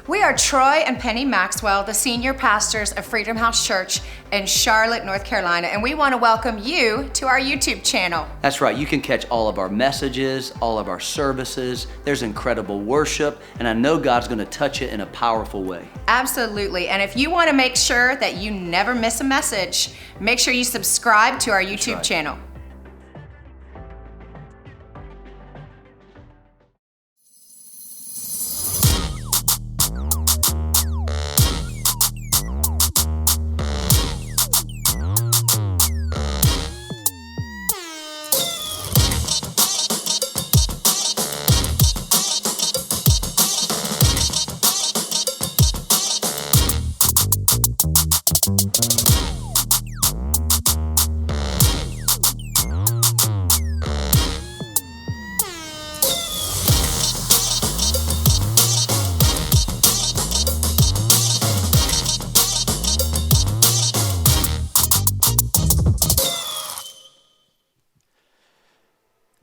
We are Troy and Penny Maxwell, the senior pastors of Freedom House Church in Charlotte, North Carolina, and we want to welcome you to our YouTube channel. That's right, you can catch all of our messages, all of our services. There's incredible worship, and I know God's going to touch it in a powerful way. Absolutely, and if you want to make sure that you never miss a message, make sure you subscribe to our YouTube channel.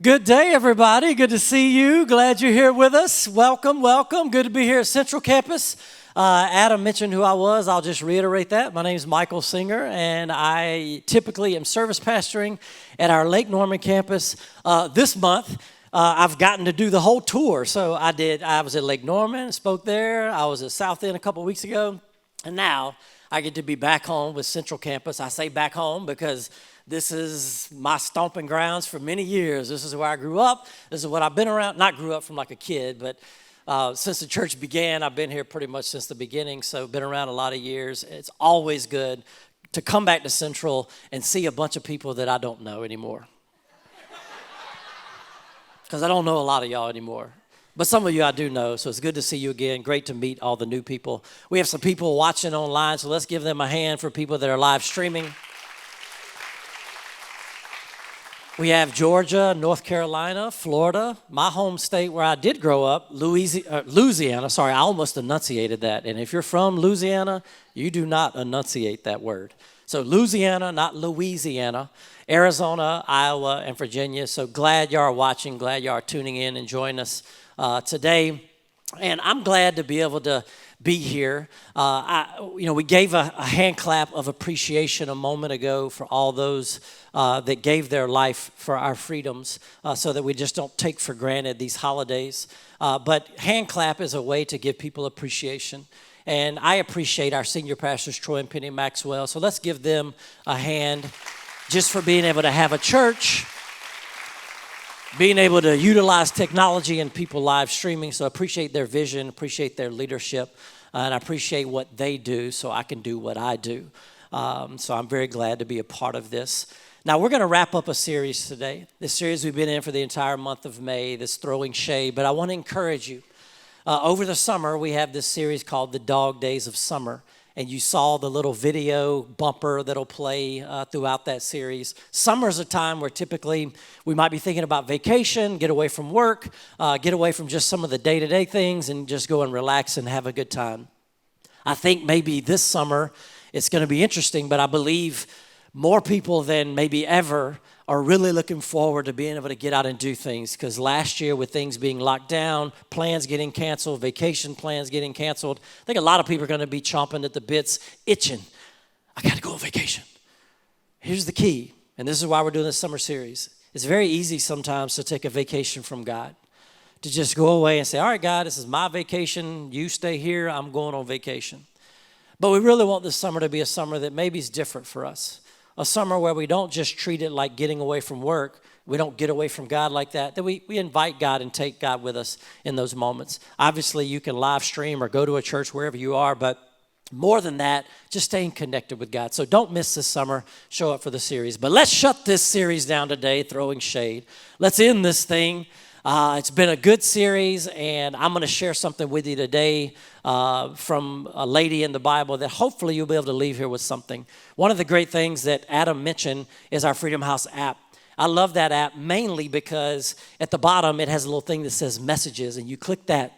Good day, everybody. Good to see you. Glad you're here with us. Welcome, welcome. Good to be here at Central Campus. Adam mentioned who I was. I'll just reiterate that. My name is Michael Singer, and I typically am service pastoring at our Lake Norman campus. This month, I've gotten to do the whole tour. So I was at Lake Norman, spoke there. I was at South End a couple of weeks ago, and now I get to be back home with Central Campus. I say back home because this is my stomping grounds for many years. This is where I grew up. This is what I've been around. Not grew up from like a kid, but since the church began, I've been here pretty much since the beginning, so been around a lot of years. It's always good to come back to Central and see a bunch of people that I don't know anymore. Because I don't know a lot of y'all anymore. But some of you I do know, so it's good to see you again. Great to meet all the new people. We have some people watching online, so let's give them a hand for people that are live streaming. We have Georgia, North Carolina, Florida, my home state where I did grow up, Louisiana. Sorry, I almost enunciated that. And if you're from Louisiana, you do not enunciate that word. So Louisiana, not Louisiana, Arizona, Iowa, and Virginia. So glad y'all are watching, glad y'all are tuning in and joining us today. And I'm glad to be able to be here. We gave a hand clap of appreciation a moment ago for all those that gave their life for our freedoms so that we just don't take for granted these holidays. But hand clap is a way to give people appreciation. And I appreciate our senior pastors, Troy and Penny Maxwell. So let's give them a hand just for being able to have a church, being able to utilize technology and people live streaming. So I appreciate their vision, appreciate their leadership, and I appreciate what they do so I can do what I do. So I'm very glad to be a part of this. Now, we're going to wrap up a series today. This series we've been in for the entire month of May, this Throwing Shade. But I want to encourage you. Over the summer, we have this series called The Dog Days of Summer. And you saw the little video bumper that'll play throughout that series. Summer's a time where typically we might be thinking about vacation, get away from work, get away from just some of the day-to-day things and just go and relax and have a good time. I think maybe this summer it's going to be interesting, but I believe more people than maybe ever are really looking forward to being able to get out and do things, because last year with things being locked down, plans getting canceled, vacation plans getting canceled, I think a lot of people are going to be chomping at the bits, itching. I got to go on vacation. Here's the key, and this is why we're doing this summer series. It's very easy sometimes to take a vacation from God, to just go away and say, all right, God, this is my vacation. You stay here. I'm going on vacation. But we really want this summer to be a summer that maybe is different for us. A summer where we don't just treat it like getting away from work. We don't get away from God like that. That we invite God and take God with us in those moments. Obviously, you can live stream or go to a church wherever you are, but more than that, just staying connected with God. So don't miss this summer. Show up for the series. But let's shut this series down today, Throwing Shade. Let's end this thing. It's been a good series, and I'm going to share something with you today from a lady in the Bible that hopefully you'll be able to leave here with something. One of the great things that Adam mentioned is our Freedom House app. I love that app mainly because at the bottom it has a little thing that says messages, and you click that,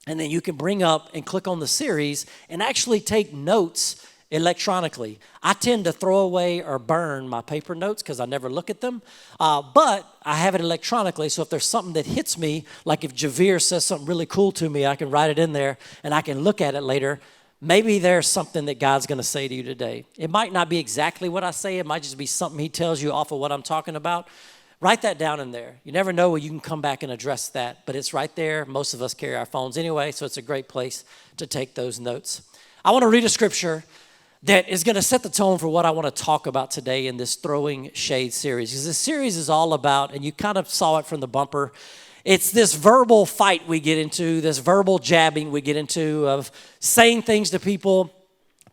and then you can bring up and click on the series and actually take notes electronically. I tend to throw away or burn my paper notes because I never look at them, but I have it electronically, so if there's something that hits me, like if Javier says something really cool to me, I can write it in there and I can look at it later. Maybe there's something that God's going to say to you today. It might not be exactly what I say. It might just be something he tells you off of what I'm talking about. Write that down in there. You never know when you can come back and address that, but it's right there. Most of us carry our phones anyway, so it's a great place to take those notes. I want to read a scripture that is going to set the tone for what I want to talk about today in this Throwing Shade series. Because this series is all about, and you kind of saw it from the bumper, it's this verbal fight we get into, this verbal jabbing we get into of saying things to people.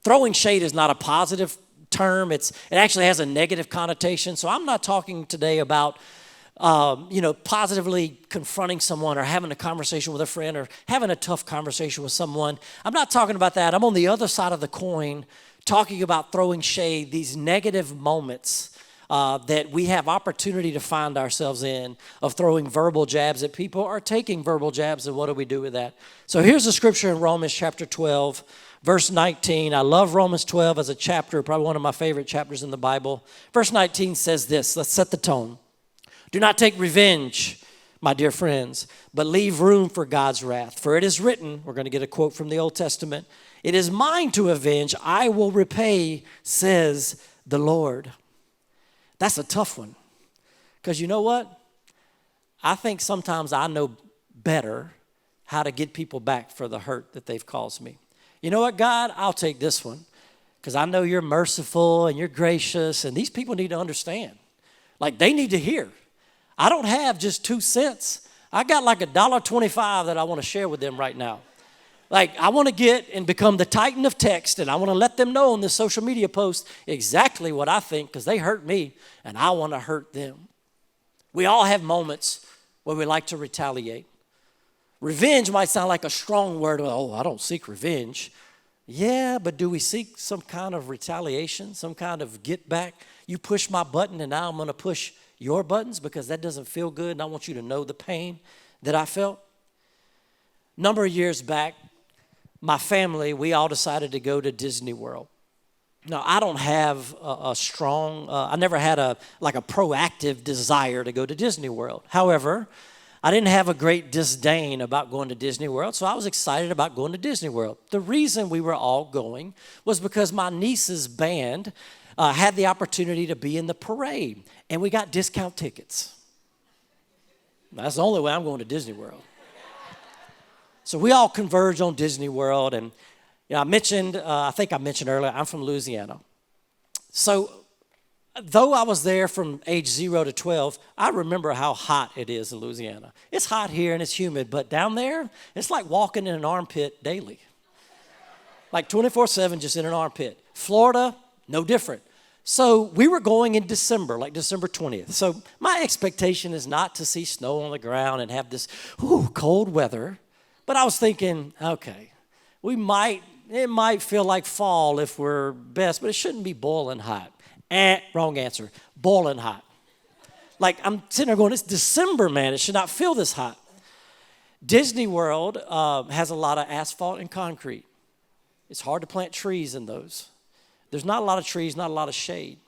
Throwing shade is not a positive term. It actually has a negative connotation. So I'm not talking today about, positively confronting someone or having a conversation with a friend or having a tough conversation with someone. I'm not talking about that. I'm on the other side of the coin talking about throwing shade, these negative moments that we have opportunity to find ourselves in of throwing verbal jabs at people or taking verbal jabs, and what do we do with that? So here's the scripture in Romans chapter 12, verse 19. I love Romans 12 as a chapter, probably one of my favorite chapters in the Bible. Verse 19 says this, let's set the tone. Do not take revenge, my dear friends, but leave room for God's wrath. For it is written, we're going to get a quote from the Old Testament, it is mine to avenge, I will repay, says the Lord. That's a tough one. Because you know what? I think sometimes I know better how to get people back for the hurt that they've caused me. You know what, God? I'll take this one because I know you're merciful and you're gracious, and these people need to understand. Like, they need to hear. I don't have just 2 cents. I got like $1.25 that I want to share with them right now. Like, I want to get and become the Titan of text, and I want to let them know on this social media post exactly what I think because they hurt me, and I want to hurt them. We all have moments where we like to retaliate. Revenge might sound like a strong word. Oh, I don't seek revenge. Yeah, but do we seek some kind of retaliation, some kind of get back? You push my button, and now I'm going to push your buttons because that doesn't feel good, and I want you to know the pain that I felt. A number of years back, my family, we all decided to go to Disney World. Now, I don't have a strong, I never had a proactive desire to go to Disney World. However, I didn't have a great disdain about going to Disney World, so I was excited about going to Disney World. The reason we were all going was because my niece's band had the opportunity to be in the parade, and we got discount tickets. That's the only way I'm going to Disney World. So we all converged on Disney World, and I think I mentioned earlier, I'm from Louisiana. So though I was there from age 0 to 12, I remember how hot it is in Louisiana. It's hot here and it's humid, but down there, it's like walking in an armpit daily. Like 24/7, just in an armpit. Florida, no different. So we were going in December, like December 20th. So my expectation is not to see snow on the ground and have this cold weather. But I was thinking, okay, it might feel like fall if we're best, but it shouldn't be boiling hot. Wrong answer. Boiling hot. Like, I'm sitting there going, it's December, man. It should not feel this hot. Disney World has a lot of asphalt and concrete. It's hard to plant trees in those. There's not a lot of trees, not a lot of shade.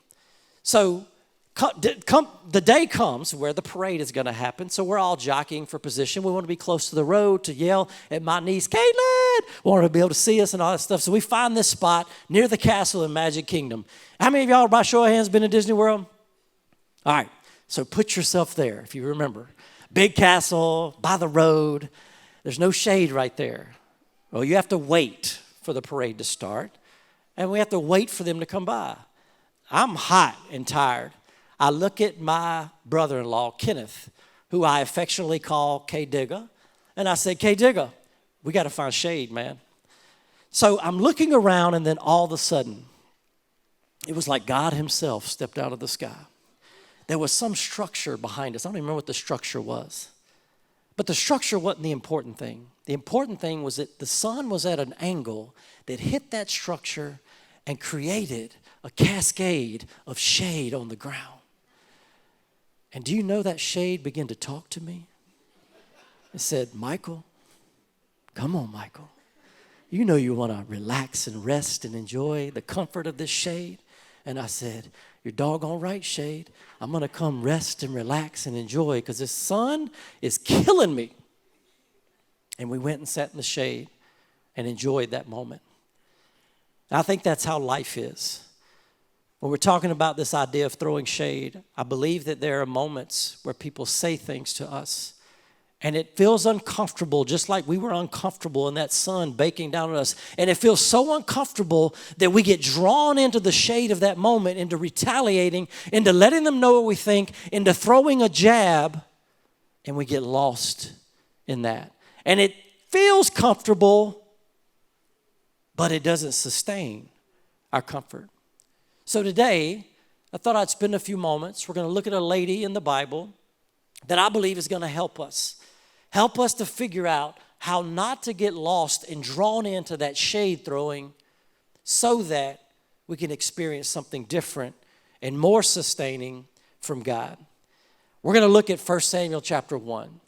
So the day comes where the parade is going to happen, so we're all jockeying for position. We want to be close to the road to yell at my niece, Caitlin! We want her to be able to see us and all that stuff. So we find this spot near the castle in Magic Kingdom. How many of y'all, by show of hands, been to Disney World? All right, so put yourself there, if you remember. Big castle, by the road. There's no shade right there. Well, you have to wait for the parade to start, and we have to wait for them to come by. I'm hot and tired. I look at my brother-in-law, Kenneth, who I affectionately call K-Digger, and I said, K-Digger, we got to find shade, man. So I'm looking around, and then all of a sudden, it was like God himself stepped out of the sky. There was some structure behind us. I don't even remember what the structure was. But the structure wasn't the important thing. The important thing was that the sun was at an angle that hit that structure and created a cascade of shade on the ground. And do you know that shade began to talk to me? It said, Michael, come on, Michael. you know you want to relax and rest and enjoy the comfort of this shade. And I said, you're doggone right, shade. I'm going to come rest and relax and enjoy because this sun is killing me. And we went and sat in the shade and enjoyed that moment. And I think that's how life is. When we're talking about this idea of throwing shade, I believe that there are moments where people say things to us and it feels uncomfortable, just like we were uncomfortable in that sun baking down on us. And it feels so uncomfortable that we get drawn into the shade of that moment, into retaliating, into letting them know what we think, into throwing a jab, and we get lost in that. And it feels comfortable, but it doesn't sustain our comfort. So today, I thought I'd spend a few moments. We're going to look at a lady in the Bible that I believe is going to help us to figure out how not to get lost and drawn into that shade throwing so that we can experience something different and more sustaining from God. We're going to look at 1 Samuel chapter 1.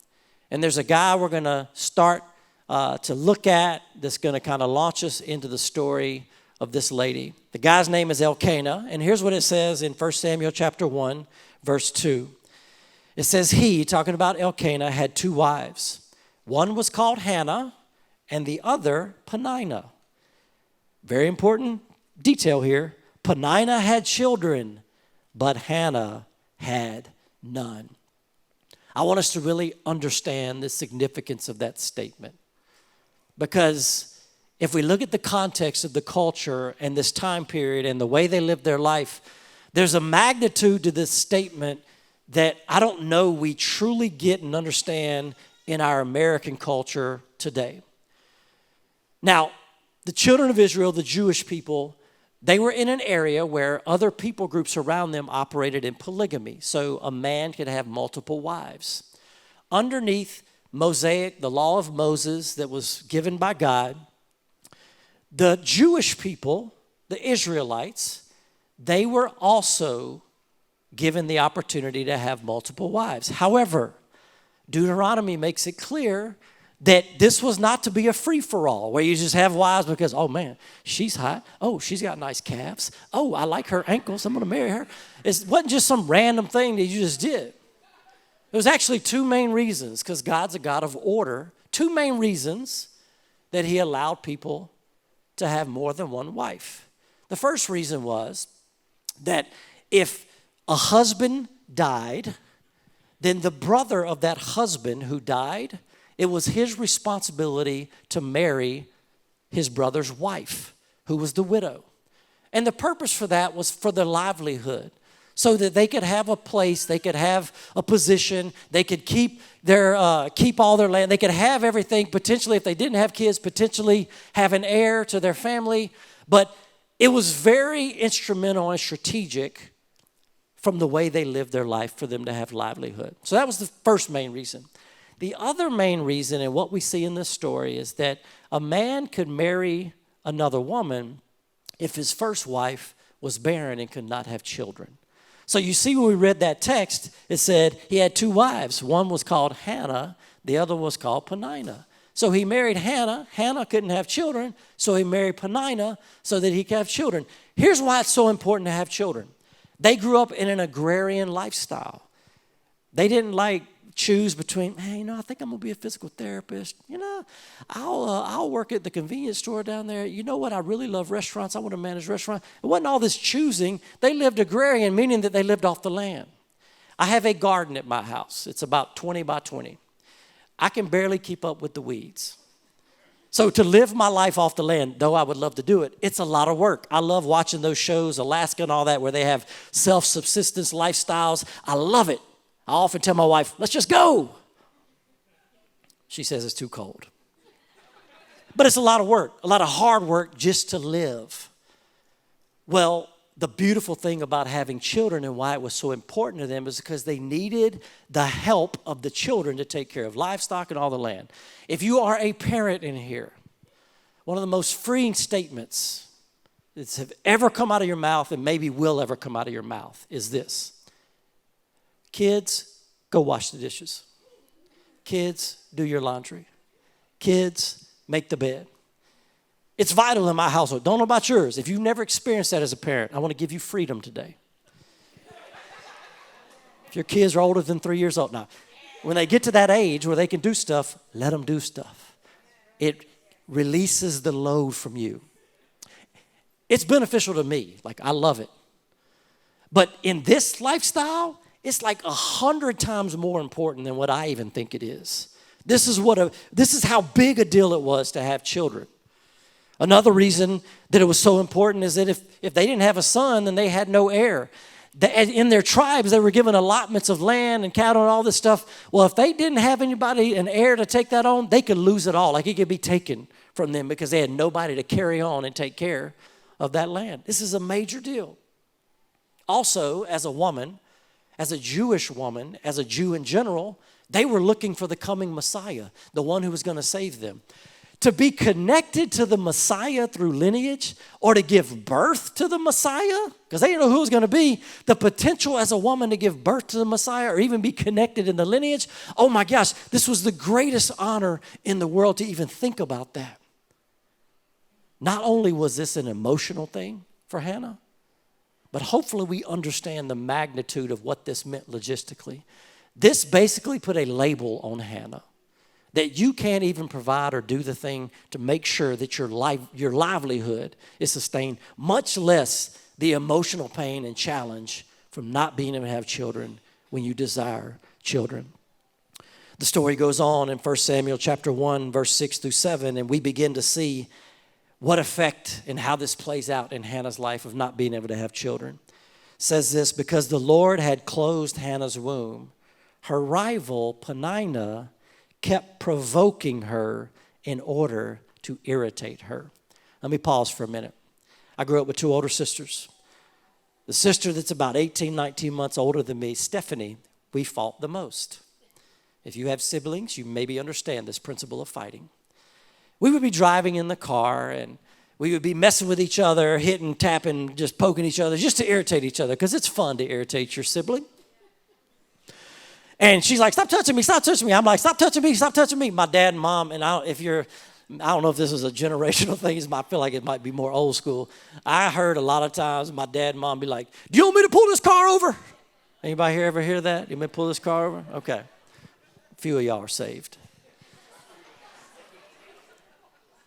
And there's a guy we're going to start to look at that's going to kind of launch us into the story of this lady. The guy's name is Elkanah, and here's what it says in 1 Samuel chapter 1, verse 2. It says, he, talking about Elkanah, had 2 wives. One was called Hannah, and the other Peninnah. Very important detail here. Peninnah had children, but Hannah had none. I want us to really understand the significance of that statement. Because if we look at the context of the culture and this time period and the way they lived their life, there's a magnitude to this statement that I don't know we truly get and understand in our American culture today. Now, the children of Israel, the Jewish people, they were in an area where other people groups around them operated in polygamy. So a man could have multiple wives. Underneath Mosaic, the law of Moses that was given by God, the Jewish people, the Israelites, they were also given the opportunity to have multiple wives. However, Deuteronomy makes it clear that this was not to be a free-for-all where you just have wives because, oh man, she's hot. Oh, she's got nice calves. Oh, I like her ankles. I'm going to marry her. It wasn't just some random thing that you just did. There was actually 2 main reasons, because God's a God of order. 2 main reasons that he allowed people to have more than one wife. The first reason was that if a husband died, then the brother of that husband who died, it was his responsibility to marry his brother's wife, who was the widow. And the purpose for that was for their livelihood, so that they could have a place, they could have a position, they could keep all their land, they could have everything, potentially if they didn't have kids, potentially have an heir to their family. But it was very instrumental and strategic from the way they lived their life for them to have livelihood. So that was the first main reason. The other main reason, and what we see in this story, is that a man could marry another woman if his first wife was barren and could not have children. So you see when we read that text, it said he had 2 wives. One was called Hannah, the other was called Peninnah. So he married Hannah. Hannah couldn't have children, so he married Peninnah so that he could have children. Here's why it's so important to have children. They grew up in an agrarian lifestyle. They didn't choose between, hey, I think I'm going to be a physical therapist. I'll work at the convenience store down there. You know what? I really love restaurants. I want to manage restaurants. It wasn't all this choosing. They lived agrarian, meaning that they lived off the land. I have a garden at my house. It's about 20 by 20. I can barely keep up with the weeds. So to live my life off the land, though I would love to do it, it's a lot of work. I love watching those shows, Alaska and all that, where they have self-subsistence lifestyles. I love it. I often tell my wife, let's just go. She says it's too cold. But it's a lot of work, a lot of hard work just to live. Well, the beautiful thing about having children and why it was so important to them is because they needed the help of the children to take care of livestock and all the land. If you are a parent in here, one of the most freeing statements that have ever come out of your mouth and maybe will ever come out of your mouth is this. Kids, go wash the dishes. Kids, do your laundry. Kids, make the bed. It's vital in my household. Don't know about yours. If you've never experienced that as a parent, I want to give you freedom today. If your kids are older than 3 years old. Now, when they get to that age where they can do stuff, let them do stuff. It releases the load from you. It's beneficial to me. Like, I love it. But in this lifestyle, it's like 100 times more important than what I even think it is. This is how big a deal it was to have children. Another reason that it was so important is that if they didn't have a son, then they had no heir. In their tribes, they were given allotments of land and cattle and all this stuff. Well, if they didn't have anybody, an heir to take that on, they could lose it all. Like, it could be taken from them because they had nobody to carry on and take care of that land. This is a major deal. Also, as a woman, as a Jewish woman, as a Jew in general, they were looking for the coming Messiah, the one who was going to save them. To be connected to the Messiah through lineage, or to give birth to the Messiah, because they didn't know who it was going to be, the potential as a woman to give birth to the Messiah or even be connected in the lineage, oh my gosh, this was the greatest honor in the world to even think about that. Not only was this an emotional thing for Hannah, but hopefully we understand the magnitude of what this meant logistically. This basically put a label on Hannah that you can't even provide or do the thing to make sure that your livelihood is sustained, much less the emotional pain and challenge from not being able to have children when you desire children. The story goes on in 1 Samuel chapter 1, verse 6 through 7, and we begin to see what effect and how this plays out in Hannah's life of not being able to have children. It says this, because the Lord had closed Hannah's womb, her rival Peninnah kept provoking her in order to irritate her. Let me pause for a minute. I grew up with 2 older sisters. The sister that's about 18, 19 months older than me, Stephanie, we fought the most. If you have siblings, you maybe understand this principle of fighting. We would be driving in the car and we would be messing with each other, hitting, tapping, just poking each other, just to irritate each other, because it's fun to irritate your sibling. And she's like, stop touching me, stop touching me. I'm like, stop touching me, stop touching me. My dad and mom, and I don't know if this is a generational thing. I feel like it might be more old school. I heard a lot of times my dad and mom be like, do you want me to pull this car over? Anybody here ever hear that? You want me to pull this car over? Okay. A few of y'all are saved.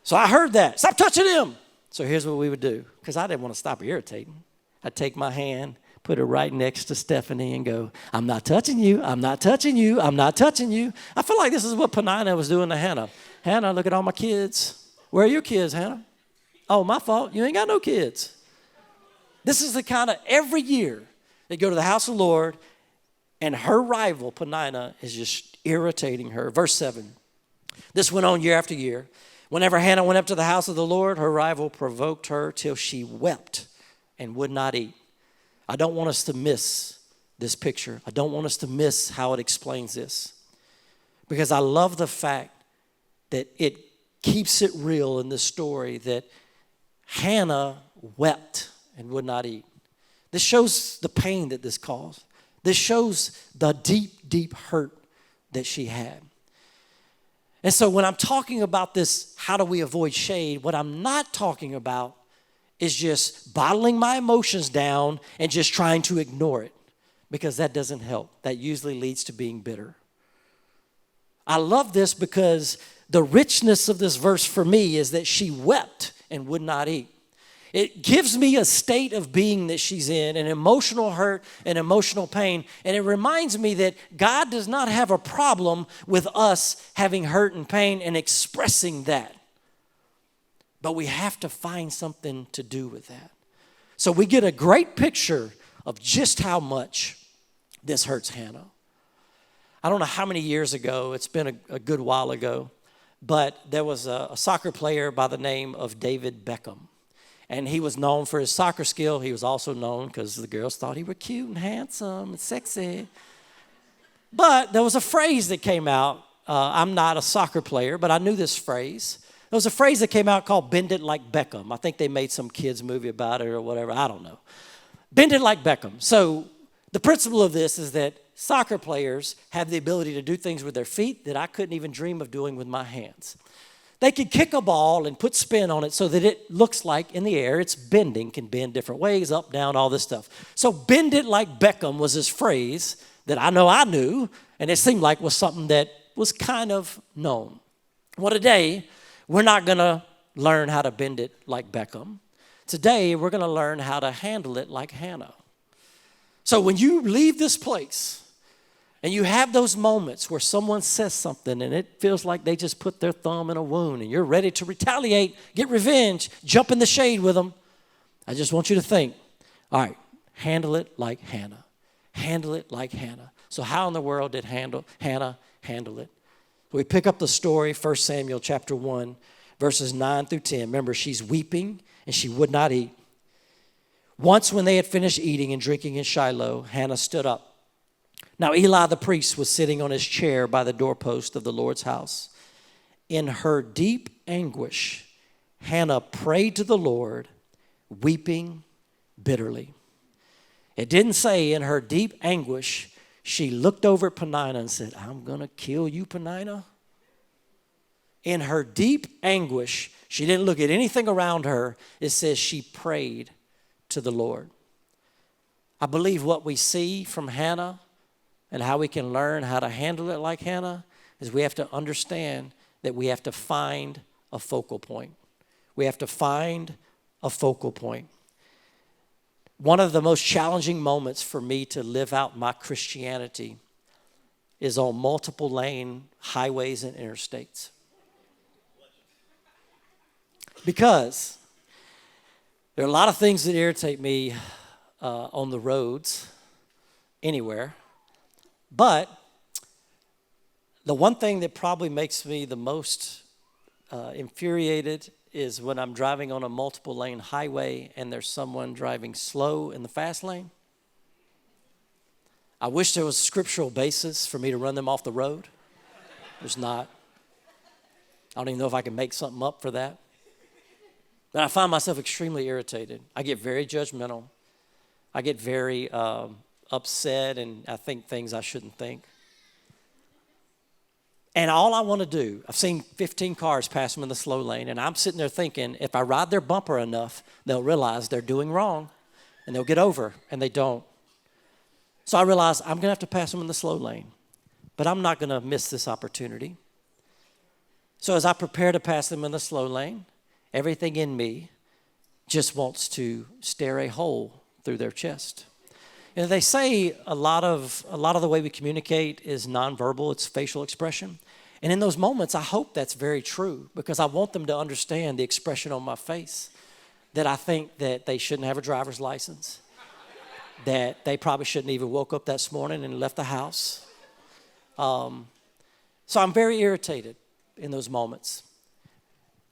So I heard that. Stop touching him. So here's what we would do, because I didn't want to stop irritating. I'd take my hand, put it right next to Stephanie and go, I'm not touching you, I'm not touching you, I'm not touching you. I feel like this is what Peninnah was doing to Hannah. Hannah, look at all my kids. Where are your kids, Hannah? Oh, my fault. You ain't got no kids. This is the kind of, every year they go to the house of the Lord and her rival, Peninnah, is just irritating her. Verse 7. This went on year after year. Whenever Hannah went up to the house of the Lord, her rival provoked her till she wept and would not eat. I don't want us to miss this picture. I don't want us to miss how it explains this, because I love the fact that it keeps it real in this story that Hannah wept and would not eat. This shows the pain that this caused. This shows the deep, deep hurt that she had. And so when I'm talking about this, how do we avoid shade, what I'm not talking about is just bottling my emotions down and just trying to ignore it, because that doesn't help. That usually leads to being bitter. I love this because the richness of this verse for me is that she wept and would not eat. It gives me a state of being that she's in, an emotional hurt and emotional pain. And it reminds me that God does not have a problem with us having hurt and pain and expressing that. But we have to find something to do with that. So we get a great picture of just how much this hurts Hannah. I don't know how many years ago, it's been a good while ago, but there was a soccer player by the name of David Beckham. And he was known for his soccer skill. He was also known because the girls thought he was cute and handsome and sexy. But there was a phrase that came out. I'm not a soccer player, but I knew this phrase. There was a phrase that came out called "Bend it like Beckham." I think they made some kids movie about it or whatever. I don't know. Bend it like Beckham. So the principle of this is that soccer players have the ability to do things with their feet that I couldn't even dream of doing with my hands. They could kick a ball and put spin on it so that it looks like in the air it's bending, can bend different ways, up, down, all this stuff. So bend it like Beckham was his phrase that I know I knew, and it seemed like was something that was kind of known. Well, today, we're not going to learn how to bend it like Beckham. Today, we're going to learn how to handle it like Hannah. So when you leave this place, and you have those moments where someone says something and it feels like they just put their thumb in a wound and you're ready to retaliate, get revenge, jump in the shade with them. I just want you to think, all right, handle it like Hannah. Handle it like Hannah. So how in the world did Hannah handle it? We pick up the story, 1 Samuel chapter 1, verses 9 through 10. Remember, she's weeping and she would not eat. Once when they had finished eating and drinking in Shiloh, Hannah stood up. Now Eli the priest was sitting on his chair by the doorpost of the Lord's house. In her deep anguish, Hannah prayed to the Lord, weeping bitterly. It didn't say in her deep anguish, she looked over at Peninnah and said, I'm going to kill you, Peninnah. In her deep anguish, she didn't look at anything around her. It says she prayed to the Lord. I believe what we see from Hannah and how we can learn how to handle it like Hannah is we have to understand that we have to find a focal point. We have to find a focal point. One of the most challenging moments for me to live out my Christianity is on multiple lane highways and interstates. Because there are a lot of things that irritate me on the roads anywhere. But the one thing that probably makes me the most infuriated is when I'm driving on a multiple lane highway and there's someone driving slow in the fast lane. I wish there was a scriptural basis for me to run them off the road. There's not. I don't even know if I can make something up for that. But I find myself extremely irritated. I get very judgmental. I get very upset, and I think things I shouldn't think. And all I want to do, I've seen 15 cars pass them in the slow lane, and I'm sitting there thinking, if I ride their bumper enough, they'll realize they're doing wrong, and they'll get over, and they don't. So I realize I'm going to have to pass them in the slow lane, but I'm not going to miss this opportunity. So as I prepare to pass them in the slow lane, everything in me just wants to stare a hole through their chest. You know, they say a lot of the way we communicate is nonverbal, it's facial expression. And in those moments, I hope that's very true because I want them to understand the expression on my face that I think that they shouldn't have a driver's license, that they probably shouldn't even woke up that morning and left the house. So I'm very irritated in those moments.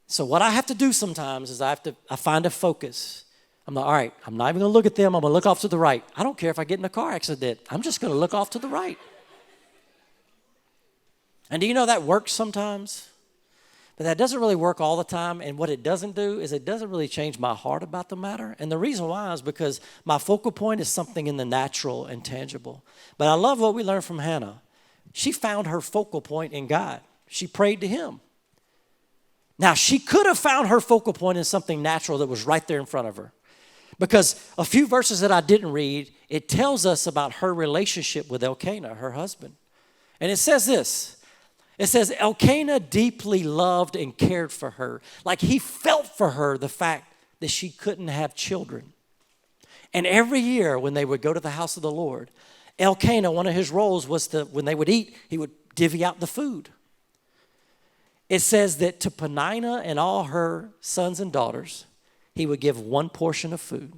So what I have to do sometimes is I find a focus. I'm like, all right, I'm not even going to look at them. I'm going to look off to the right. I don't care if I get in a car accident. I'm just going to look off to the right. And do you know that works sometimes? But that doesn't really work all the time. And what it doesn't do is it doesn't really change my heart about the matter. And the reason why is because my focal point is something in the natural and tangible. But I love what we learned from Hannah. She found her focal point in God. She prayed to him. Now, she could have found her focal point in something natural that was right there in front of her. Because a few verses that I didn't read, it tells us about her relationship with Elkanah, her husband. And it says this. It says, Elkanah deeply loved and cared for her. Like he felt for her the fact that she couldn't have children. And every year when they would go to the house of the Lord, Elkanah, one of his roles was to, when they would eat, he would divvy out the food. It says that to Peninnah and all her sons and daughters, he would give one portion of food.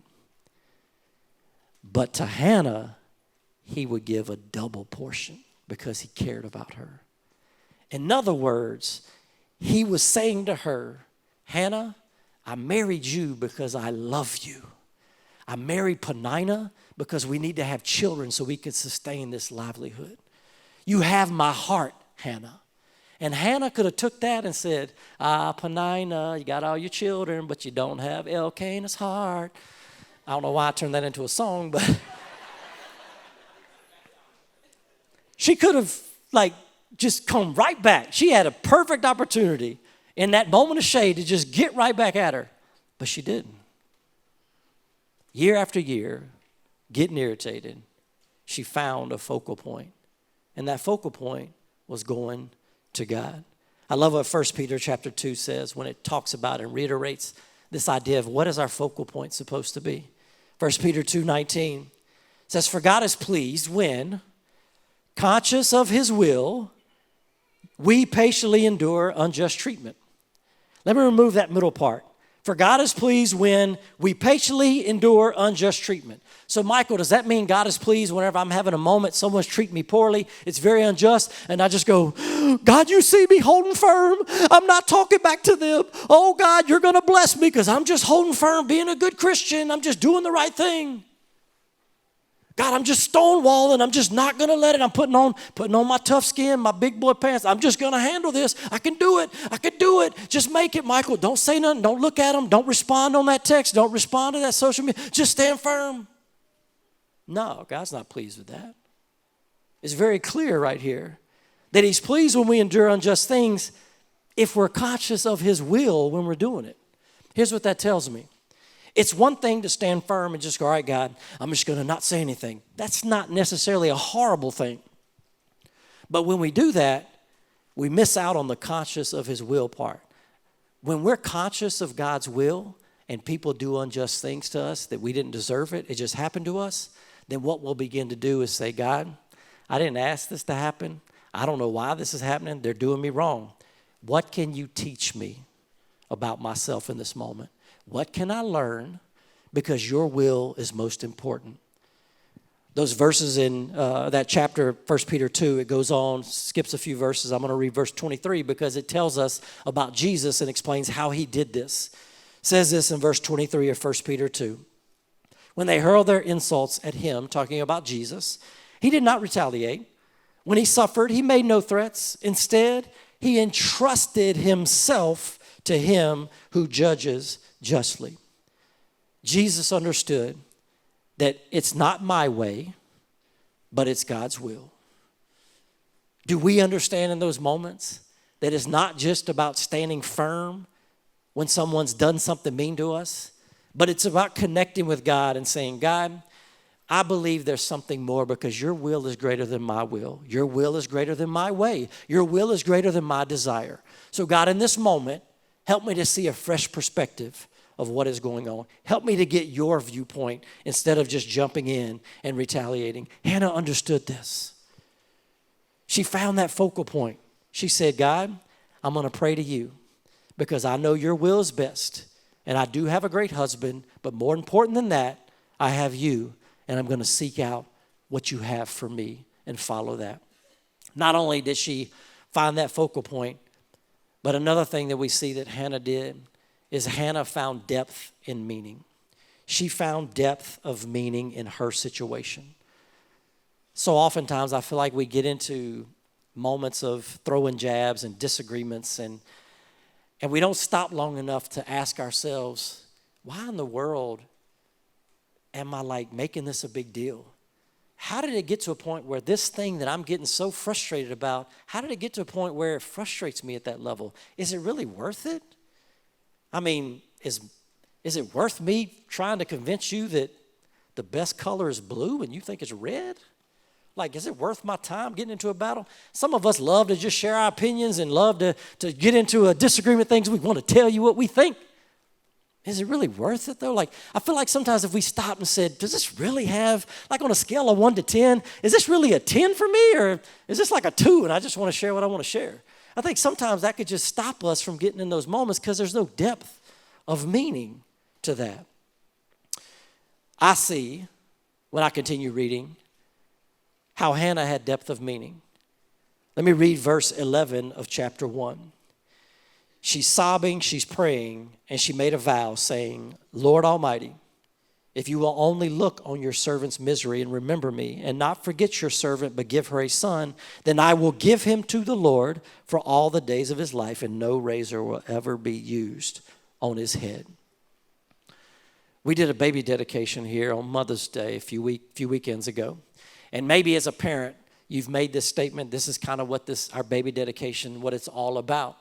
But to Hannah, he would give a double portion because he cared about her. In other words, he was saying to her, Hannah, I married you because I love you. I married Peninnah because we need to have children so we can sustain this livelihood. You have my heart, Hannah. And Hannah could have took that and said, Peninnah, you got all your children, but you don't have Elkanah's heart. I don't know why I turned that into a song, but she could have just come right back. She had a perfect opportunity in that moment of shade to just get right back at her. But she didn't. Year after year, getting irritated, she found a focal point. And that focal point was going to God. I love what 1 Peter chapter 2 says when it talks about and reiterates this idea of what is our focal point supposed to be. 1 Peter 2:19 says, "For God is pleased when, conscious of his will, we patiently endure unjust treatment." Let me remove that middle part. For God is pleased when we patiently endure unjust treatment. So, Michael, does that mean God is pleased whenever I'm having a moment, someone's treating me poorly, it's very unjust, and I just go, God, you see me holding firm. I'm not talking back to them. Oh, God, you're going to bless me because I'm just holding firm, being a good Christian. I'm just doing the right thing. God, I'm just stonewalling. I'm just not going to let it. I'm putting on my tough skin, my big boy pants. I'm just going to handle this. I can do it. I can do it. Just make it, Michael. Don't say nothing. Don't look at them. Don't respond on that text. Don't respond to that social media. Just stand firm. No, God's not pleased with that. It's very clear right here that he's pleased when we endure unjust things if we're conscious of his will when we're doing it. Here's what that tells me. It's one thing to stand firm and just go, all right, God, I'm just going to not say anything. That's not necessarily a horrible thing. But when we do that, we miss out on the conscious of his will part. When we're conscious of God's will and people do unjust things to us that we didn't deserve it just happened to us, then what we'll begin to do is say, God, I didn't ask this to happen. I don't know why this is happening. They're doing me wrong. What can you teach me about myself in this moment? What can I learn? Because your will is most important. Those verses in that chapter, 1 Peter 2, it goes on, skips a few verses. I'm going to read verse 23 because it tells us about Jesus and explains how he did this. It says this in verse 23 of 1 Peter 2. When they hurled their insults at him, talking about Jesus, he did not retaliate. When he suffered, he made no threats. Instead, he entrusted himself to him who judges justly. Jesus understood that it's not my way, but it's God's will. Do we understand in those moments that it's not just about standing firm when someone's done something mean to us, but it's about connecting with God and saying, God, I believe there's something more because your will is greater than my will. Your will is greater than my way. Your will is greater than my desire. So God, in this moment, help me to see a fresh perspective of what is going on. Help me to get your viewpoint instead of just jumping in and retaliating. Hannah understood this. She found that focal point. She said, God, I'm going to pray to you because I know your will is best. And I do have a great husband, but more important than that, I have you, and I'm going to seek out what you have for me and follow that. Not only did she find that focal point, but another thing that we see that Hannah did is Hannah found depth in meaning. She found depth of meaning in her situation. So oftentimes I feel like we get into moments of throwing jabs and disagreements and we don't stop long enough to ask ourselves, why in the world am I like making this a big deal? How did it get to a point where this thing that I'm getting so frustrated about, how did it get to a point where it frustrates me at that level? Is it really worth it? I mean, is it worth me trying to convince you that the best color is blue and you think it's red? Like, is it worth my time getting into a battle? Some of us love to just share our opinions and love to get into a disagreement, things we want to tell you what we think. Is it really worth it, though? Like, I feel like sometimes if we stopped and said, does this really have, like on a scale of 1 to 10, is this really a 10 for me? Or is this like a 2 and I just want to share what I want to share? I think sometimes that could just stop us from getting in those moments because there's no depth of meaning to that. I see, when I continue reading, how Hannah had depth of meaning. Let me read verse 11 of chapter 1. She's sobbing, she's praying, and she made a vow saying, Lord Almighty, if you will only look on your servant's misery and remember me and not forget your servant but give her a son, then I will give him to the Lord for all the days of his life and no razor will ever be used on his head. We did a baby dedication here on Mother's Day a few weekends ago. And maybe as a parent, you've made this statement. This is kind of what our baby dedication, what it's all about.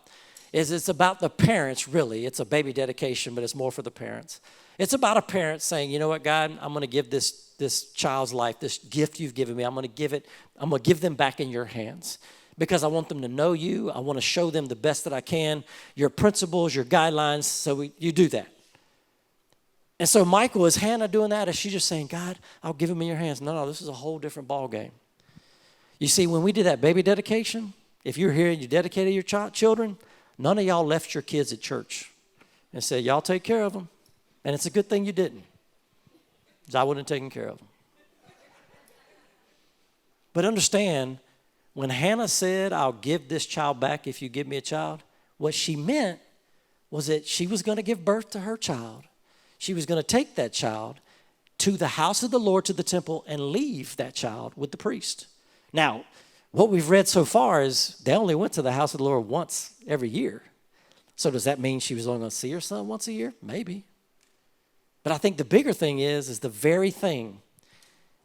is it's about the parents, really. It's a baby dedication, but it's more for the parents. It's about a parent saying, you know what, God, I'm going to give this child's life, this gift you've given me, I'm going to give them back in your hands because I want them to know you. I want to show them the best that I can, your principles, your guidelines, so you do that. And so Michael, is Hannah doing that? Is she just saying, God, I'll give him in your hands? No, this is a whole different ball game. You see, when we did that baby dedication, if you're here and you dedicated your children, none of y'all left your kids at church and said, y'all take care of them. And it's a good thing you didn't, because I wouldn't have taken care of them. But understand, when Hannah said, I'll give this child back if you give me a child, what she meant was that she was going to give birth to her child. She was going to take that child to the house of the Lord, to the temple, and leave that child with the priest. Now, what we've read so far is they only went to the house of the Lord once every year. So does that mean she was only going to see her son once a year? Maybe. But I think the bigger thing is the very thing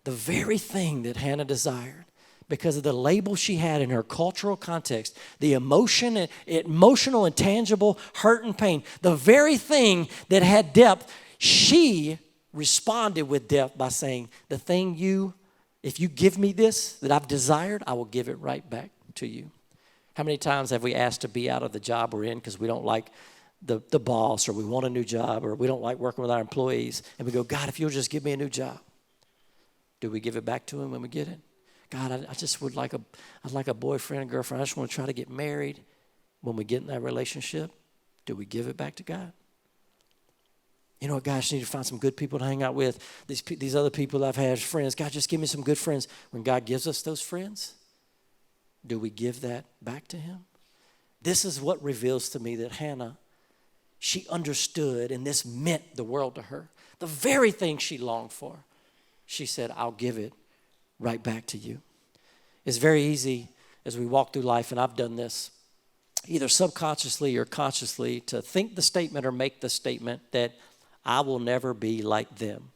that Hannah desired, because of the label she had in her cultural context, the emotional and tangible hurt and pain, the very thing that had depth, she responded with depth by saying, if you give me this that I've desired, I will give it right back to you. How many times have we asked to be out of the job we're in because we don't like the boss, or we want a new job, or we don't like working with our employees, and we go, God, if you'll just give me a new job. Do we give it back to him when we get it? God, I just would like I'd like a boyfriend, a girlfriend. I just want to try to get married. When we get in that relationship, do we give it back to God? You know what, God, I just need to find some good people to hang out with. These other people I've had as friends, God, just give me some good friends. When God gives us those friends, do we give that back to him? This is what reveals to me that Hannah, she understood, and this meant the world to her. The very thing she longed for, she said, I'll give it right back to you. It's very easy as we walk through life, and I've done this, either subconsciously or consciously, to think the statement or make the statement that I will never be like them.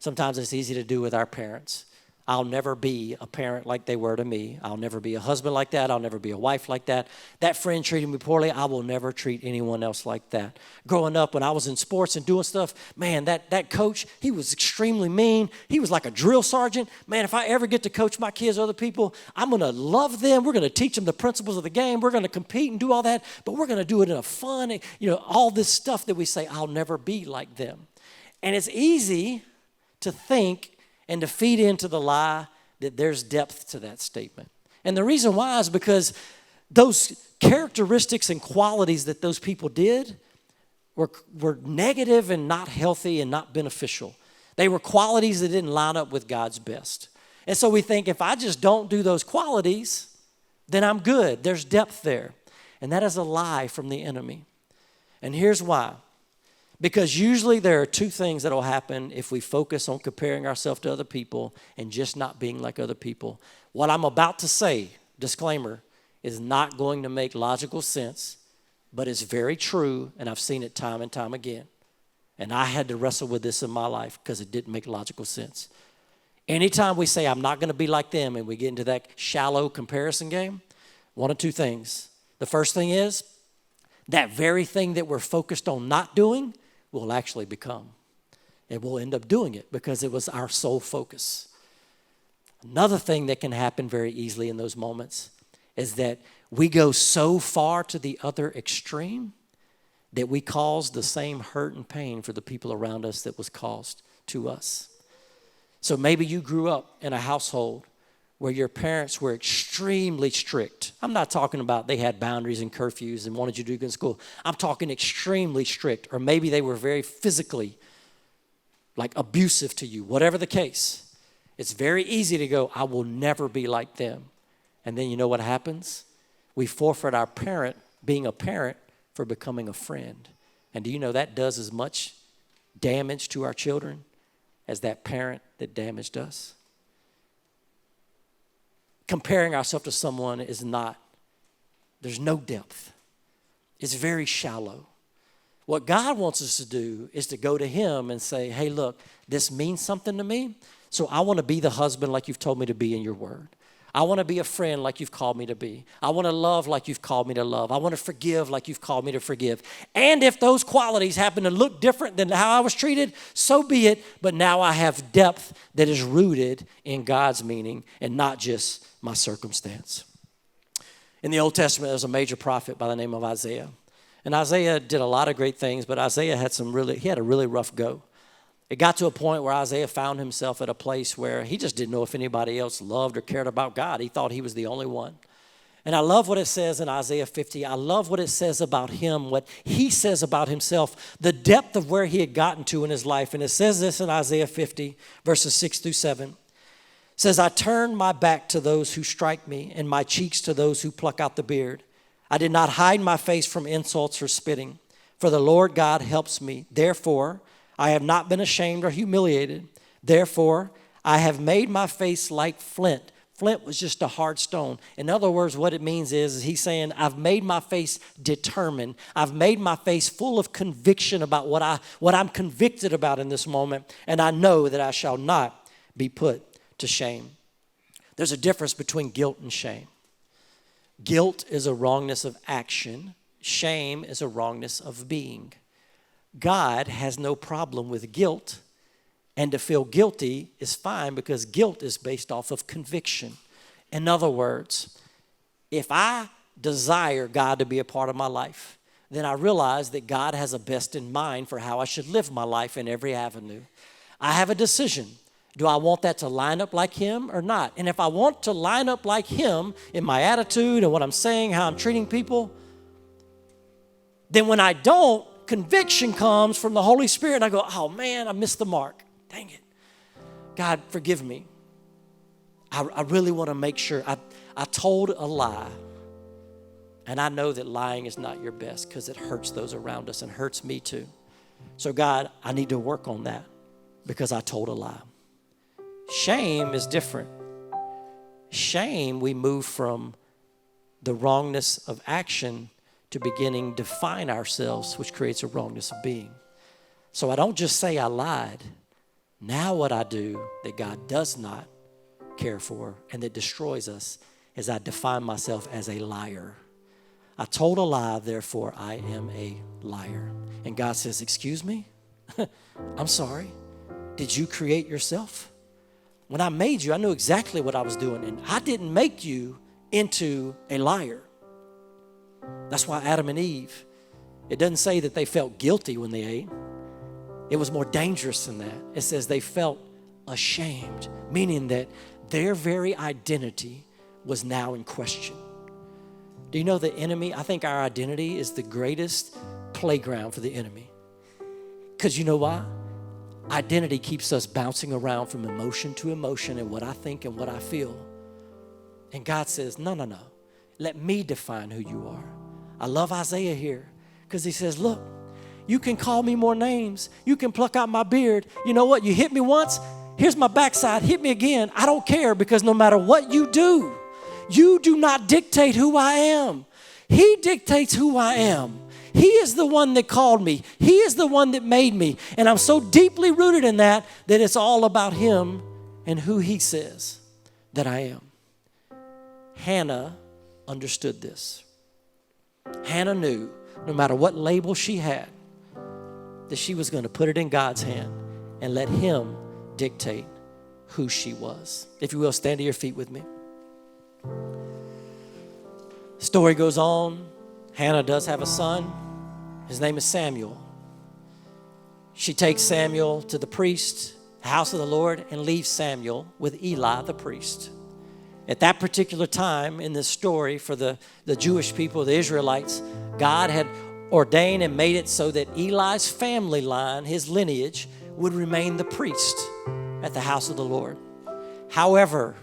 Sometimes it's easy to do with our parents. I'll never be a parent like they were to me. I'll never be a husband like that. I'll never be a wife like that. That friend treated me poorly. I will never treat anyone else like that. Growing up, when I was in sports and doing stuff, man, that coach, he was extremely mean. He was like a drill sergeant. Man, if I ever get to coach my kids or other people, I'm going to love them. We're going to teach them the principles of the game. We're going to compete and do all that, but we're going to do it in a fun, all this stuff that we say, I'll never be like them. And it's easy to think and to feed into the lie that there's depth to that statement. And the reason why is because those characteristics and qualities that those people did were negative and not healthy and not beneficial. They were qualities that didn't line up with God's best. And so we think, if I just don't do those qualities, then I'm good. There's depth there. And that is a lie from the enemy. And here's why. Because usually there are two things that will happen if we focus on comparing ourselves to other people and just not being like other people. What I'm about to say, disclaimer, is not going to make logical sense, but it's very true, and I've seen it time and time again. And I had to wrestle with this in my life because it didn't make logical sense. Anytime we say, I'm not going to be like them, and we get into that shallow comparison game, one of two things. The first thing is, that very thing that we're focused on not doing, will actually become. And we'll end up doing it because it was our sole focus. Another thing that can happen very easily in those moments is that we go so far to the other extreme that we cause the same hurt and pain for the people around us that was caused to us. So maybe you grew up in a household where your parents were extremely strict. I'm not talking about they had boundaries and curfews and wanted you to do good in school. I'm talking extremely strict, or maybe they were very physically abusive to you, whatever the case. It's very easy to go, I will never be like them. And then you know what happens? We forfeit our being a parent for becoming a friend. And do you know that does as much damage to our children as that parent that damaged us? Comparing ourselves to someone is there's no depth. It's very shallow. What God wants us to do is to go to him and say, hey, look, this means something to me, so I want to be the husband like you've told me to be in your word. I want to be a friend like you've called me to be. I want to love like you've called me to love. I want to forgive like you've called me to forgive. And if those qualities happen to look different than how I was treated, so be it. But now I have depth that is rooted in God's meaning and not just my circumstance. In the Old Testament, there's a major prophet by the name of Isaiah. And Isaiah did a lot of great things, but Isaiah had a really rough go. It got to a point where Isaiah found himself at a place where he just didn't know if anybody else loved or cared about God. He thought he was the only one. And I love what it says in Isaiah 50. I love what it says about him, what he says about himself, the depth of where he had gotten to in his life. And it says this in Isaiah 50, verses 6 through 7. It says, I turned my back to those who strike me and my cheeks to those who pluck out the beard. I did not hide my face from insults or spitting, for the Lord God helps me. Therefore, I have not been ashamed or humiliated. Therefore, I have made my face like flint. Flint was just a hard stone. In other words, what it means is he's saying, I've made my face determined. I've made my face full of conviction about what I'm convicted about in this moment, and I know that I shall not be put to shame. There's a difference between guilt and shame. Guilt is a wrongness of action. Shame is a wrongness of being. God has no problem with guilt, and to feel guilty is fine because guilt is based off of conviction. In other words, if I desire God to be a part of my life, then I realize that God has a best in mind for how I should live my life in every avenue. I have a decision. Do I want that to line up like him or not? And if I want to line up like him in my attitude and what I'm saying, how I'm treating people, then when I don't, conviction comes from the Holy Spirit, and I go, oh man, I missed the mark. Dang it. God, forgive me. I really want to make sure. I told a lie, and I know that lying is not your best because it hurts those around us and hurts me too. So God, I need to work on that because I told a lie. Shame is different. Shame, we move from the wrongness of action to beginning to define ourselves, which creates a wrongness of being. So I don't just say I lied. Now what I do that God does not care for and that destroys us is I define myself as a liar. I told a lie, therefore I am a liar. And God says, excuse me? I'm sorry. Did you create yourself? When I made you, I knew exactly what I was doing, and I didn't make you into a liar. That's why Adam and Eve, it doesn't say that they felt guilty when they ate. It was more dangerous than that. It says they felt ashamed, meaning that their very identity was now in question. Do you know the enemy? I think our identity is the greatest playground for the enemy. Because you know why? Identity keeps us bouncing around from emotion to emotion and what I think and what I feel. And God says, no. Let me define who you are. I love Isaiah here because he says, look, you can call me more names. You can pluck out my beard. You know what? You hit me once. Here's my backside. Hit me again. I don't care because no matter what you do not dictate who I am. He dictates who I am. He is the one that called me. He is the one that made me. And I'm so deeply rooted in that it's all about him and who he says that I am. Hannah understood this. Hannah knew no matter what label she had, that she was going to put it in God's hand and let him dictate who she was. If you will, stand to your feet with me. Story goes on. Hannah does have a son. His name is Samuel. She takes Samuel to the priest, house of the Lord, and leaves Samuel with Eli the priest. At that particular time in this story for the Jewish people, the Israelites, God had ordained and made it so that Eli's family line, his lineage, would remain the priest at the house of the Lord. However,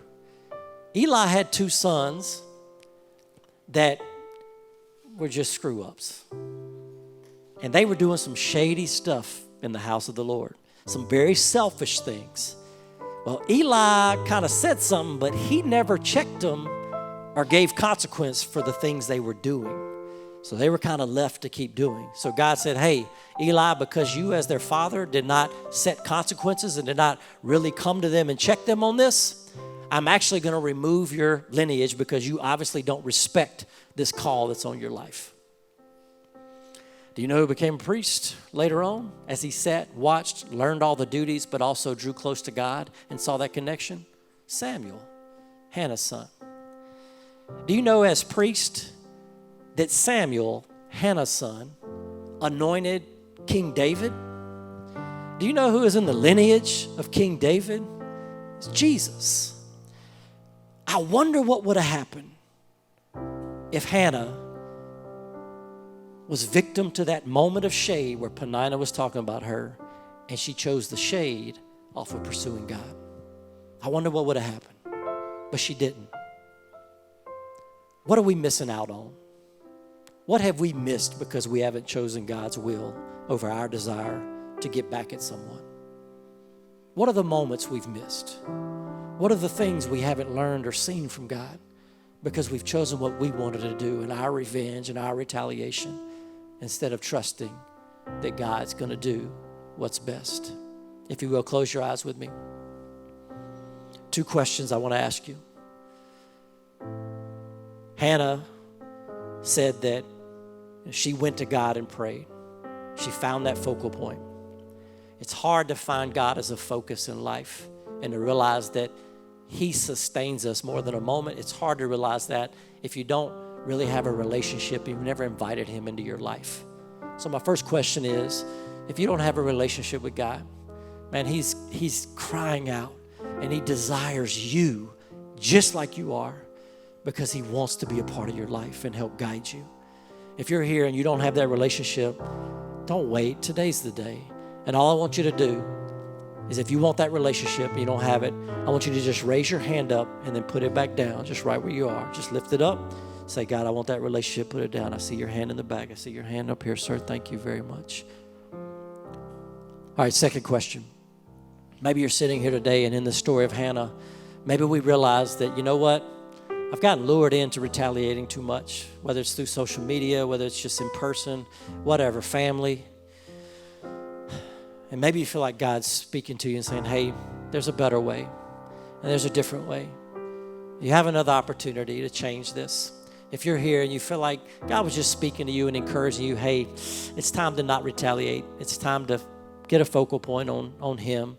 Eli had two sons that were just screw-ups. And they were doing some shady stuff in the house of the Lord, some very selfish things. Well, Eli kind of said something, but he never checked them or gave consequence for the things they were doing. So they were kind of left to keep doing. So God said, hey, Eli, because you as their father did not set consequences and did not really come to them and check them on this, I'm actually going to remove your lineage because you obviously don't respect this call that's on your life. Do you know who became a priest later on as he sat, watched, learned all the duties, but also drew close to God and saw that connection? Samuel, Hannah's son. Do you know as priest that Samuel, Hannah's son, anointed King David? Do you know who is in the lineage of King David? It's Jesus. I wonder what would have happened if Hannah was victim to that moment of shade where Peninnah was talking about her, and she chose the shade off of pursuing God. I wonder what would have happened, but she didn't. What are we missing out on? What have we missed because we haven't chosen God's will over our desire to get back at someone? What are the moments we've missed? What are the things we haven't learned or seen from God because we've chosen what we wanted to do in our revenge and our retaliation instead of trusting that God's going to do what's best? If you will, close your eyes with me. 2 questions I want to ask you. Hannah said that she went to God and prayed. She found that focal point. It's hard to find God as a focus in life and to realize that He sustains us more than a moment. It's hard to realize that if you don't really have a relationship, you've never invited Him into your life. So my first question is, if you don't have a relationship with God, man, He's crying out and He desires you just like you are because He wants to be a part of your life and help guide you. If you're here and you don't have that relationship, don't wait. Today's the day. And all I want you to do is if you want that relationship and you don't have it, I want you to just raise your hand up and then put it back down, just right where you are. Just lift it up. Say, God, I want that relationship. Put it down. I see your hand in the back. I see your hand up here, sir. Thank you very much. All right, second question. Maybe you're sitting here today and in the story of Hannah, maybe we realize that, you know what? I've gotten lured into retaliating too much, whether it's through social media, whether it's just in person, whatever, family. And maybe you feel like God's speaking to you and saying, hey, there's a better way and there's a different way. You have another opportunity to change this. If you're here and you feel like God was just speaking to you and encouraging you, hey, it's time to not retaliate. It's time to get a focal point on Him,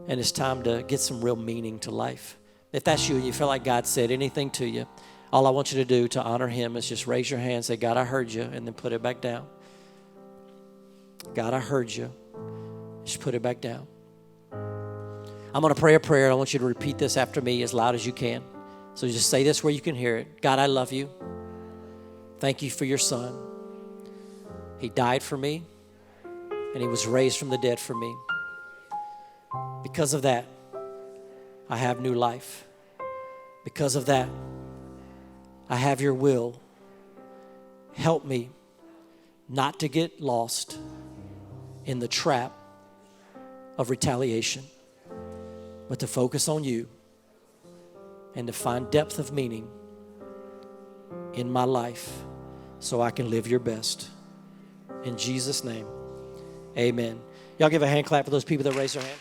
and it's time to get some real meaning to life. If that's you and you feel like God said anything to you, all I want you to do to honor Him is just raise your hand, say, God, I heard you, and then put it back down. God, I heard you. Just put it back down. I'm going to pray a prayer. I want you to repeat this after me as loud as you can. So just say this where you can hear it. God, I love you. Thank you for your Son. He died for me, and He was raised from the dead for me. Because of that, I have new life. Because of that, I have your will. Help me not to get lost in the trap of retaliation, but to focus on you and to find depth of meaning in my life so I can live your best. In Jesus' name, amen. Y'all give a hand clap for those people that raised their hand.